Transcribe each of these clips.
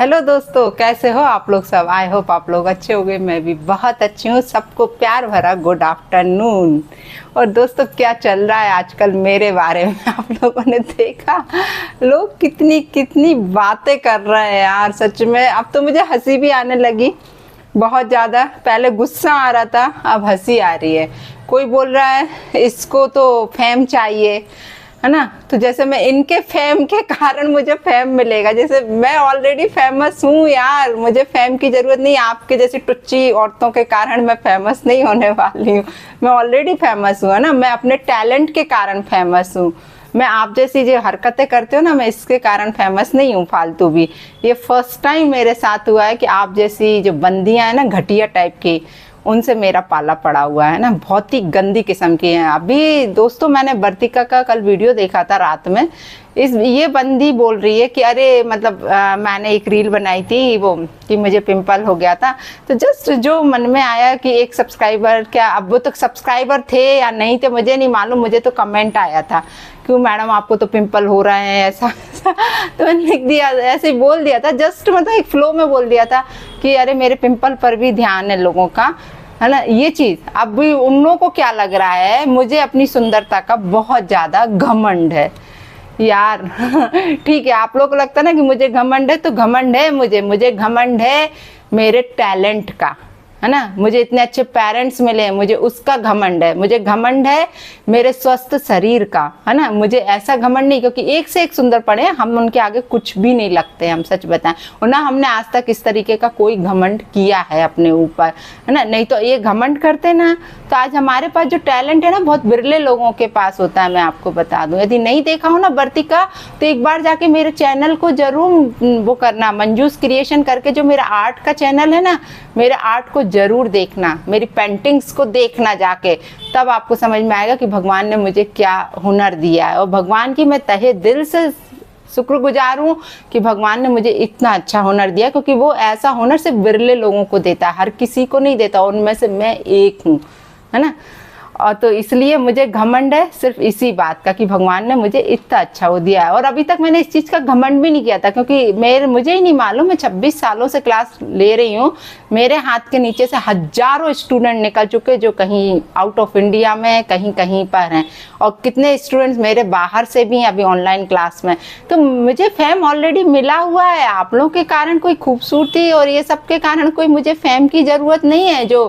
Hello दोस्तों, कैसे हो आप लोग सब। आई होप आप लोग अच्छे होंगे। मैं भी बहुत अच्छी हूँ। सबको प्यार भरा गुड आफ्टरनून। और दोस्तों, क्या चल रहा है आजकल मेरे बारे में आप लोगों ने देखा, लोग कितनी कितनी बातें कर रहे हैं यार। सच में अब तो मुझे हंसी भी आने लगी बहुत ज़्यादा। पहले गुस्सा आ रहा था, अब हंसी आ रही है। कोई बोल रहा है इसको तो फेम चाहिए, है ना। तो जैसे मैं इनके फेम के कारण मुझे फेम मिलेगा, जैसे मैं ऑलरेडी फेमस हूँ यार, मुझे फेम की जरूरत नहीं। आपके जैसी टुच्ची औरतों के कारण मैं फेमस नहीं होने वाली हूँ। मैं ऑलरेडी फेमस हूँ, है ना। मैं अपने टैलेंट के कारण फेमस हूँ। मैं आप जैसी जो हरकतें करते हो ना, मैं इसके कारण फेमस नहीं हूँ फालतू भी। ये फर्स्ट टाइम मेरे साथ हुआ है कि आप जैसी जो बंदियां हैं ना, घटिया टाइप की, उनसे मेरा पाला पड़ा हुआ है ना। बहुत ही गंदी किस्म की हैं। अभी दोस्तों, मैंने वर्तिका का कल वीडियो देखा था रात में। ये बंदी बोल रही है कि अरे मतलब मैंने एक रील बनाई थी वो कि मुझे पिंपल हो गया था, तो जस्ट जो मन में आया कि एक सब्सक्राइबर, क्या अब वो तो सब्सक्राइबर थे या नहीं थे मुझे नहीं मालूम, मुझे तो कमेंट आया था क्यों मैडम आपको तो पिंपल हो रहे हैं ऐसा तो मैंने लिख दिया, ऐसे ही बोल दिया था जस्ट, मतलब एक फ्लो में बोल दिया था कि अरे मेरे पिंपल पर भी ध्यान है लोगों का, है ना। ये चीज अब भी उन लोगों को क्या लग रहा है, मुझे अपनी सुंदरता का बहुत ज्यादा घमंड है यार ठीक है, आप लोग को लगता है ना कि मुझे घमंड है, तो घमंड है मुझे घमंड है मेरे टैलेंट का, है ना। मुझे इतने अच्छे पेरेंट्स मिले हैं, मुझे उसका घमंड है। मुझे घमंड है मेरे स्वस्थ शरीर का, है ना। मुझे ऐसा घमंड नहीं, क्योंकि एक से एक सुंदर पड़े, हम उनके आगे कुछ भी नहीं लगते, हम सच बताएं। और ना हमने आज तक इस तरीके का कोई घमंड किया है अपने ऊपर, है ना। नहीं तो ये घमंड करते ना, तो आज हमारे पास जो टैलेंट है ना, बहुत बिरले लोगों के पास होता है। मैं आपको बता दूं, यदि नहीं देखा हो ना वर्तिका, तो एक बार जाके मेरे चैनल को जरूर वो करना, मंजूस क्रिएशन करके जो मेरा आर्ट का चैनल है ना, मेरे आर्ट को जरूर देखना, मेरी पेंटिंग्स को देखना जाके, तब आपको समझ में आएगा कि भगवान ने मुझे क्या हुनर दिया है। और भगवान की मैं तहे दिल से शुक्रगुजार हूँ कि भगवान ने मुझे इतना अच्छा हुनर दिया, क्योंकि वो ऐसा हुनर सिर्फ बिरले लोगों को देता है, हर किसी को नहीं देता। उनमें से मैं एक हूँ, है ना। और तो इसलिए मुझे घमंड है सिर्फ इसी बात का कि भगवान ने मुझे इतना अच्छा वो दिया है। और अभी तक मैंने इस चीज़ का घमंड भी नहीं किया था, क्योंकि मुझे ही नहीं मालूम, मैं 26 सालों से क्लास ले रही हूँ। मेरे हाथ के नीचे से हजारों स्टूडेंट निकल चुके, जो कहीं आउट ऑफ इंडिया में कहीं कहीं पर हैं, और कितने स्टूडेंट्स मेरे बाहर से भी हैं अभी ऑनलाइन क्लास में। तो मुझे फेम ऑलरेडी मिला हुआ है। आप लोगों के कारण, कोई खूबसूरती और ये सब के कारण कोई मुझे फेम की ज़रूरत नहीं है। जो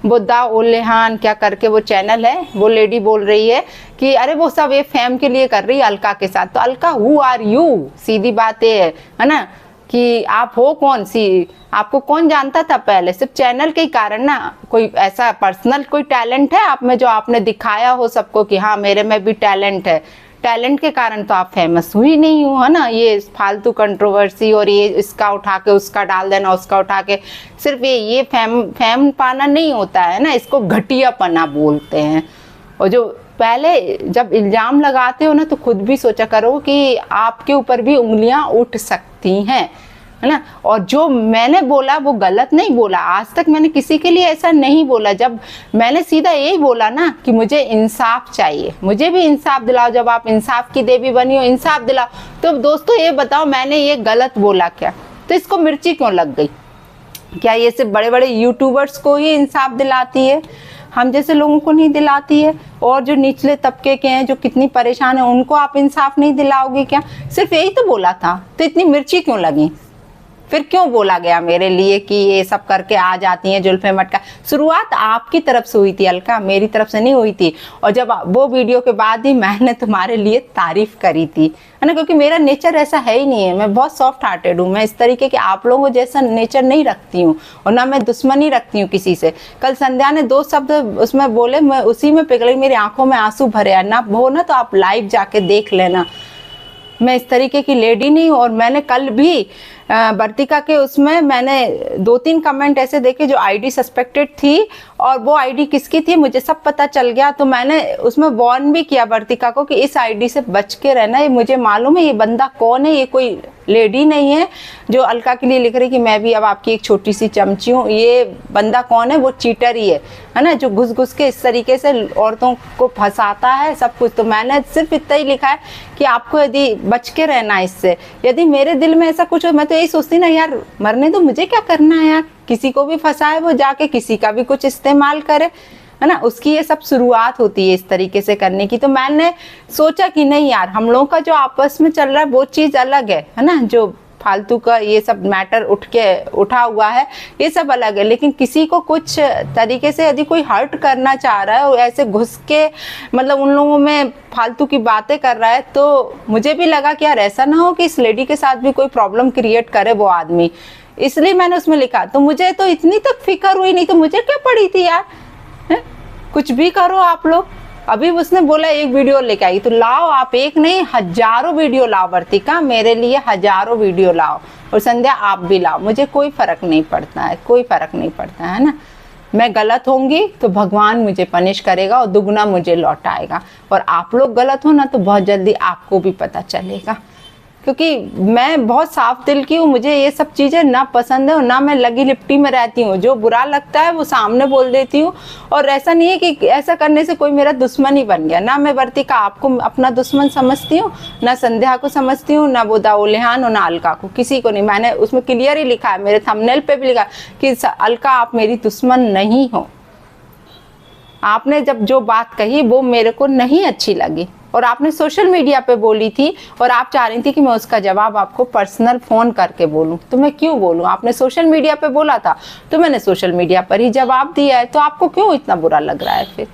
बुद्धा ओलेहान क्या करके वो चैनल है, वो लेडी बोल रही है कि अरे वो सब ये फेम के लिए कर रही है अलका के साथ। तो अलका, हु आर यू? सीधी बात है ना, कि आप हो कौन सी, आपको कौन जानता था पहले? सिर्फ चैनल के ही कारण ना। कोई ऐसा पर्सनल कोई टैलेंट है आप में जो आपने दिखाया हो सबको कि हाँ मेरे में भी टैलेंट है? टैलेंट के कारण तो आप फेमस हुई नहीं हो, है ना। ये फालतू कंट्रोवर्सी और ये इसका उठा के उसका डाल देना, उसका उठा के, सिर्फ ये फेम पाना नहीं होता है ना, इसको घटियापना बोलते हैं। और जो पहले जब इल्जाम लगाते हो ना, तो खुद भी सोचा करो कि आपके ऊपर भी उंगलियां उठ सकती हैं, है ना। और जो मैंने बोला वो गलत नहीं बोला, आज तक मैंने किसी के लिए ऐसा नहीं बोला। जब मैंने सीधा यही बोला ना कि मुझे इंसाफ चाहिए, मुझे भी इंसाफ दिलाओ। जब आप इंसाफ की देवी बनी हो, इंसाफ दिलाओ। तो दोस्तों ये बताओ, मैंने ये गलत बोला क्या? तो इसको मिर्ची क्यों लग गई? क्या ये सिर्फ बड़े बड़े यूट्यूबर्स को ही इंसाफ दिलाती है, हम जैसे लोगों को नहीं दिलाती है? और जो निचले तबके के हैं, जो कितनी परेशान है, उनको आप इंसाफ नहीं दिलाओगे क्या? सिर्फ यही तो बोला था, तो इतनी मिर्ची क्यों लगी? फिर क्यों बोला गया मेरे लिए कि ये सब करके आ जाती हैं जुल्फे मटका? शुरुआत आपकी तरफ से हुई थी अलका, मेरी तरफ से नहीं हुई थी। और जब वो वीडियो के बाद ही मैंने तुम्हारे लिए तारीफ करी थी, है ना, क्योंकि मेरा नेचर ऐसा है ही नहीं है। मैं बहुत सॉफ्ट हार्टेड हूँ, मैं इस तरीके के आप लोगों जैसा नेचर नहीं रखती हूँ, और ना मैं दुश्मनी रखती हूँ किसी से। कल संध्या ने 2 शब्द उसमें बोले, मैं उसी में पिघली, मेरी आंखों में आंसू भरे। ना वो ना तो आप लाइव जाके देख लेना, मैं इस तरीके की लेडी नहीं हूँ। और मैंने कल भी वर्तिका के उसमें मैंने 2-3 कमेंट ऐसे देखे जो आईडी सस्पेक्टेड थी, और वो आईडी किसकी थी मुझे सब पता चल गया। तो मैंने उसमें वार्न भी किया वर्तिका को कि इस आईडी से बच के रहना। ये मुझे मालूम है ये बंदा कौन है, ये कोई लेडी नहीं है जो अलका के लिए लिख रही कि मैं भी अब आपकी एक छोटी सी चमची हूँ। ये बंदा कौन है? वो चीटर ही है ना, जो घुस घुस के इस तरीके से औरतों को फंसाता है सब कुछ। तो मैंने सिर्फ इतना ही लिखा है कि आपको यदि बच के रहना इससे, यदि मेरे दिल में ऐसा कुछ हो, मैं तो यही सोचती ना यार, मरने दो, मुझे क्या करना है यार, किसी को भी फंसाए वो जाके, किसी का भी कुछ इस्तेमाल करे, है ना। उसकी ये सब शुरुआत होती है इस तरीके से करने की। तो मैंने सोचा कि नहीं यार, हम लोगों का जो आपस में चल रहा है वो चीज़ अलग है ना, जो फालतू का ये सब मैटर उठा हुआ है ये सब अलग है, लेकिन किसी को कुछ तरीके से यदि कोई हर्ट करना चाह रहा है और ऐसे घुस के मतलब उन लोगों में फालतू की बातें कर रहा है, तो मुझे भी लगा कि यार ऐसा ना हो कि इस लेडी के साथ भी कोई प्रॉब्लम क्रिएट करे वो आदमी, इसलिए मैंने उसमें लिखा। तो मुझे तो इतनी तक फिक्र हुई नहीं, तो मुझे क्या पड़ी थी यार, है? कुछ भी करो आप लोग। अभी उसने बोला एक वीडियो लेके आई, तो लाओ आप, एक नहीं हजारों वीडियो लाओ वर्तिका, मेरे लिए हजारों वीडियो लाओ, और संध्या आप भी लाओ, मुझे कोई फर्क नहीं पड़ता है, कोई फर्क नहीं पड़ता है ना। मैं गलत होंगी तो भगवान मुझे पनिश करेगा और दुगना मुझे लौटाएगा, और आप लोग गलत हो ना तो बहुत जल्दी आपको भी पता चलेगा, क्योंकि मैं बहुत साफ दिल की हूँ, मुझे ये सब चीज़ें ना पसंद है और ना मैं लगी लिपटी में रहती हूँ। जो बुरा लगता है वो सामने बोल देती हूँ, और ऐसा नहीं है कि ऐसा करने से कोई मेरा दुश्मन ही बन गया। ना मैं वर्तिका आपको अपना दुश्मन समझती हूँ, ना संध्या को समझती हूँ, ना वो दाऊलिहान और ना अलका को, किसी को नहीं। मैंने उसमें क्लियर ही लिखा है, मेरे थंबनेल पे भी लिखा कि अलका आप मेरी दुश्मन नहीं हो। आपने जब जो बात कही वो मेरे को नहीं अच्छी लगी, और आपने सोशल मीडिया पे बोली थी, और आप चाह रही थी कि मैं उसका जवाब आपको पर्सनल फोन करके बोलूं, तो मैं क्यों बोलूं? आपने सोशल मीडिया पे बोला था तो मैंने सोशल मीडिया पर ही जवाब दिया है। तो आपको क्यों इतना बुरा लग रहा है, फिर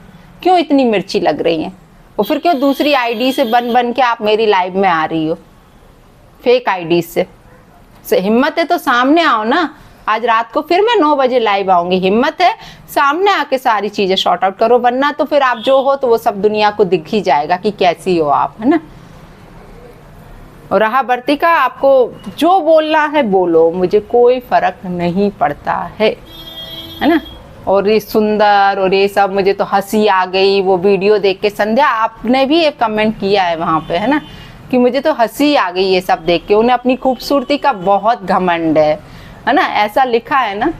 क्यों इतनी मिर्ची लग रही है, और फिर क्यों दूसरी आईडी से बन के आप मेरी लाइव में आ रही हो, फेक आईडी से हिम्मत है तो सामने आओ ना। आज रात को फिर मैं 9 बजे लाइव आऊंगी, हिम्मत है सामने आके सारी चीजें शॉर्ट आउट करो, वरना तो फिर आप जो हो तो वो सब दुनिया को दिख ही जाएगा कि कैसी हो आप, है ना। और रहा वर्तिका, आपको जो बोलना है बोलो, मुझे कोई फर्क नहीं पड़ता है ना। और ये सुंदर और ये सब, मुझे तो हंसी आ गई वो वीडियो देख के। संध्या आपने भी एक कमेंट किया है वहां पे, है ना, कि मुझे तो हंसी आ गई ये सब देख के। उन्हें अपनी खूबसूरती का बहुत घमंड है ना, ऐसा लिखा है ना।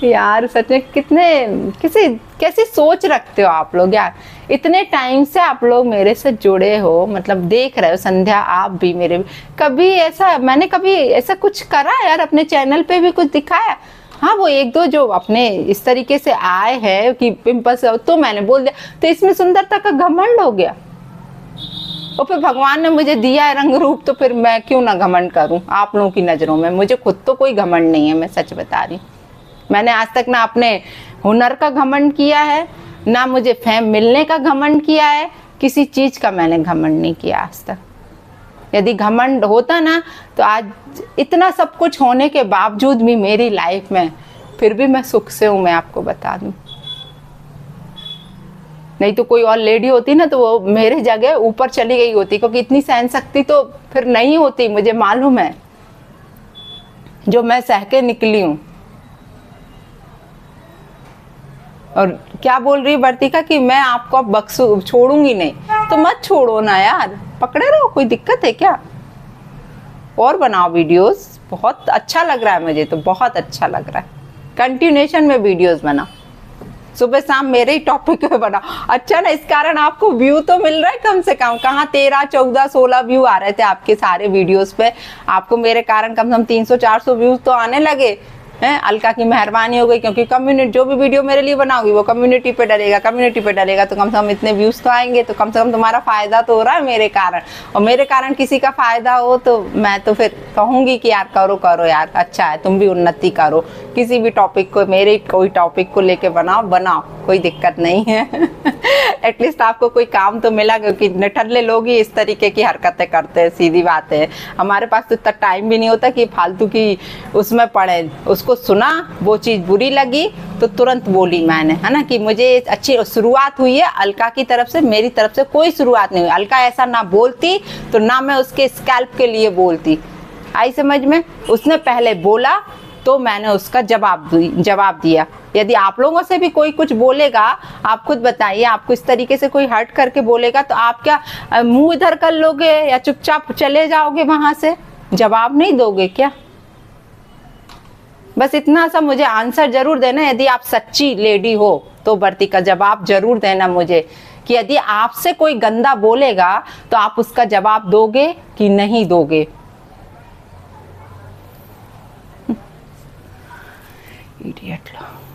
यार सच में कैसी सोच रखते हो आप लोग यार। इतने टाइम से आप लोग मेरे से जुड़े हो, मतलब देख रहे हो, संध्या आप भी मेरे भी। कभी ऐसा मैंने कभी ऐसा कुछ करा यार, अपने चैनल पे भी कुछ दिखाया? हाँ, वो एक दो जो अपने इस तरीके से आए हैं कि पिंपल्स, तो मैंने बोल दिया, तो इसमें सुंदरता का घमंड हो गया। और फिर भगवान ने मुझे दिया है रंग रूप, तो फिर मैं क्यों ना घमंड करूं आप लोगों की नजरों में। मुझे खुद तो कोई घमंड नहीं है, मैं सच बता रही। मैंने आज तक ना अपने हुनर का घमंड किया है, ना मुझे फेम मिलने का घमंड किया है, किसी चीज का मैंने घमंड नहीं किया आज तक। यदि घमंड होता ना तो आज इतना सब कुछ होने के बावजूद भी मेरी लाइफ में फिर भी मैं सुख से हूं, मैं आपको बता दूं। नहीं तो कोई और लेडी होती ना तो वो मेरे जगह ऊपर चली गई होती, क्योंकि इतनी सहन शक्ति तो फिर नहीं होती, मुझे मालूम है, जो मैं सह के निकली हूं। और क्या बोल रही वर्तिका कि मैं आपको अब बख्शू छोड़ूंगी नहीं, तो मत छोड़ो ना यार, पकड़े रहो, कोई दिक्कत है क्या? और बनाओ वीडियोस, बहुत अच्छा लग रहा है मुझे तो, बहुत अच्छा लग रहा है। कंटिन्यूएशन में वीडियोस बनाओ, सुबह शाम मेरे ही टॉपिक पे बनाओ। अच्छा ना, इस कारण आपको व्यू तो मिल रहा है कम से कम। कहाँ 13, 14, 16 व्यू आ रहे थे आपके सारे वीडियोस पे, आपको मेरे कारण कम से कम 300, 400 व्यूज तो आने लगे हैं। अलका की मेहरबानी हो गई, क्योंकि कम्युनिटी जो भी वीडियो मेरे लिए बनाओगी वो कम्युनिटी पे डलेगा, कम्युनिटी पे डलेगा तो कम से कम इतने व्यूज तो आएंगे। तो कम से कम तुम्हारा फायदा तो हो रहा है मेरे कारण, और मेरे कारण किसी का फायदा हो तो मैं तो फिर कहूंगी कि यार करो करो यार, अच्छा है, तुम भी उन्नति करो। किसी भी टॉपिक को, मेरे कोई टॉपिक को लेके बनाओ, कोई दिक्कत नहीं है। एटलीस्ट आपको कोई काम तो मिला, क्योंकि निठल्ले लोग ही इस तरीके की हरकतें करते हैं, सीधी बात है। हमारे पास तो इतना टाइम भी नहीं होता कि फालतू की उसमें पड़े। उसको सुना, वो चीज़ बुरी लगी तो तुरंत बोली मैंने, है ना, कि मुझे अच्छी शुरुआत हुई है अलका की तरफ से, मेरी तरफ से कोई शुरुआत नहीं हुई। अलका ऐसा ना बोलती तो ना मैं उसके स्कैल्प के लिए बोलती, आई समझ में। उसने पहले बोला तो मैंने उसका जवाब दिया। यदि आप लोगों से भी कोई कुछ बोलेगा, आप खुद बताइए, आपको इस तरीके से कोई हर्ट करके बोलेगा तो आप क्या मुंह इधर कर लोगे या चुपचाप चले जाओगे वहां से, जवाब नहीं दोगे क्या? बस इतना सा मुझे आंसर जरूर देना। यदि आप सच्ची लेडी हो तो वर्तिका जवाब जरूर देना मुझे, कि यदि आपसे कोई गंदा बोलेगा तो आप उसका जवाब दोगे कि नहीं दोगे। इडियट लोग।